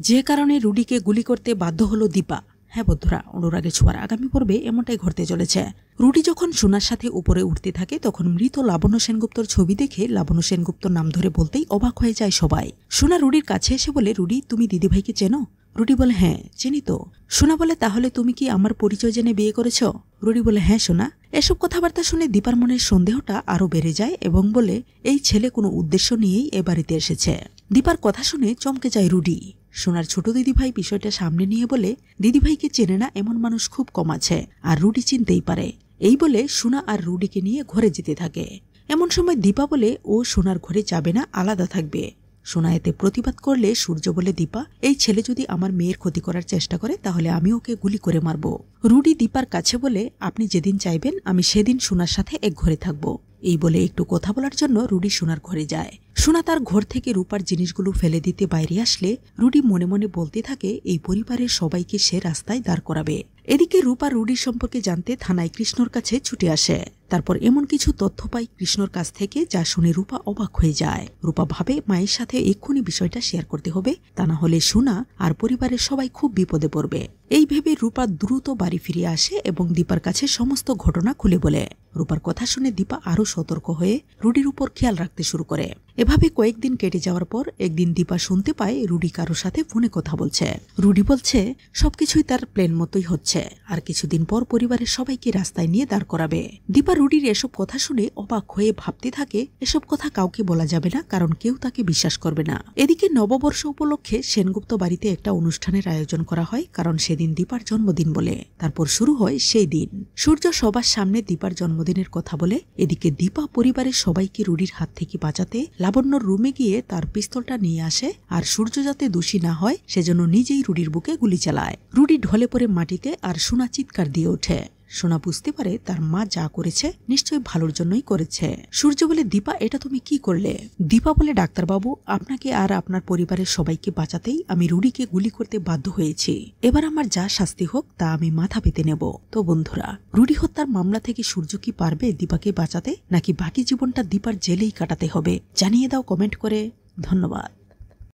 যে কারণে রুডিকে গুলি করতে বাধ্য হলো দীপা। হ্যাঁ বন্ধুরা, অনুরাগে ছোঁয়ার আগামী পর্বে এমনটাই ঘটতে চলেছে। রুডি যখন সোনার সাথে উপরে উঠতে থাকে তখন মৃত লাবণ্য সেনগুপ্তর ছবি দেখে লাবণ্য সেনগুপ্তর নাম ধরে বলতেই অবাক হয়ে যায় সবাই। সোনা রুডির কাছে এসে বলে, রুডি তুমি দিদিভাইকে চেনো? রুডি বলে, হ্যাঁ চিনি তো। সোনা বলে, তাহলে তুমি কি আমার পরিচয় জেনে বিয়ে করেছ? রুডি বলে, হ্যাঁ সোনা। এসব কথাবার্তা শুনে দীপার মনের সন্দেহটা আরো বেড়ে যায় এবং বলে, এই ছেলে কোনো উদ্দেশ্য নিয়েই এ বাড়িতে এসেছে। দীপার কথা শুনে চমকে যায় রুডি। সোনার ছোট দিদিভাই বিষয়টা সামনে নিয়ে বলে, দিদিভাইকে চেনে না এমন মানুষ খুব কম আছে, আর রুডি চিনতেই পারে। এই বলে সোনা আর রুডিকে নিয়ে ঘরে যেতে থাকে। এমন সময় দীপা বলে, ও সোনার ঘরে যাবে না, আলাদা থাকবে। সোনা এতে প্রতিবাদ করলে সূর্য বলে, দীপা এই ছেলে যদি আমার মেয়ের ক্ষতি করার চেষ্টা করে তাহলে আমি ওকে গুলি করে মারব। রুডি দীপার কাছে বলে, আপনি যেদিন চাইবেন আমি সেদিন সোনার সাথে এক ঘরে থাকব। এই বলে একটু কথা বলার জন্য রুডি সোনার ঘরে যায়। সোনা তার ঘর থেকে রূপার জিনিসগুলো ফেলে দিতে বাইরে আসলে রুডি মনে মনে বলতে থাকে, এই পরিবারের সবাইকে সে রাস্তায় দাঁড় করাবে। এদিকে রূপা রুডির সম্পর্কে জানতে থানায় কৃষ্ণর কাছে ছুটে আসে। তারপর এমন কিছু তথ্য পায় কৃষ্ণর কাছ থেকে যা শুনে রূপা অবাক হয়ে যায়। রূপা ভাবে মায়ের সাথে এক্ষুনি বিষয়টা শেয়ার করতে হবে, তা না হলে সোনা আর পরিবারের সবাই খুব বিপদে পড়বে। এই ভেবে রূপা দ্রুত বাড়ি ফিরে আসে এবং দীপার কাছে সমস্ত ঘটনা খুলে বলে। রূপার কথা শুনে দীপা আরো সতর্ক হয়ে রুডির উপর খেয়াল রাখতে শুরু করে। এভাবে কয়েকদিন কেটে যাওয়ার পর একদিন দীপা শুনতে পায় রুডি কারোর সাথে ফোনে কথা বলছে। রুডি বলছে সবকিছুই তার প্ল্যান মতোই হচ্ছে, আর কিছুদিন পর পরিবারের সবাইকে রাস্তায় নিয়ে দাঁড় করাবে। দীপা রুডির এসব কথা শুনে অবাক হয়ে ভাবতে থাকে, এসব কথা কাউকে বলা যাবে না, কারণ কেউ তাকে বিশ্বাস করবে না। এদিকে নববর্ষ উপলক্ষে সেনগুপ্ত বাড়িতে একটা অনুষ্ঠানের আয়োজন করা হয়, কারণ সেদিন দীপার জন্মদিন বলে। তারপর শুরু হয় সেই দিন। সূর্য সবার সামনে দীপার জন্মদিনের কথা বলে। এদিকে দীপা পরিবারের সবাইকে রুডির হাত থেকে বাঁচাতে লাবণ্যর রুমে গিয়ে তার পিস্তলটা নিয়ে আসে, আর সূর্য যাতে দোষী না হয় সেজন্য নিজেই রুডির বুকে গুলি চালায়। রুডি ঢলে পড়ে মাটিতে, আর সোনা চিৎকার দিয়ে ওঠে। সোনা বুঝতে পারে তার মা যা করেছে নিশ্চয়ই ভালোর জন্যই করেছে। সূর্য বলে, দীপা এটা তুমি কি করলে? দীপা বলে, ডাক্তারবাবু আপনাকে আর আপনার পরিবারের সবাইকে বাঁচাতেই আমি রুডিকে গুলি করতে বাধ্য হয়েছি। এবার আমার যা শাস্তি হোক তা আমি মাথা পেতে নেব। তো বন্ধুরা, রুডি হত্যার মামলা থেকে সূর্য কি পারবে দীপাকে বাঁচাতে, নাকি বাকি জীবনটা দীপার জেলেই কাটাতে হবে? জানিয়ে দাও কমেন্ট করে। ধন্যবাদ।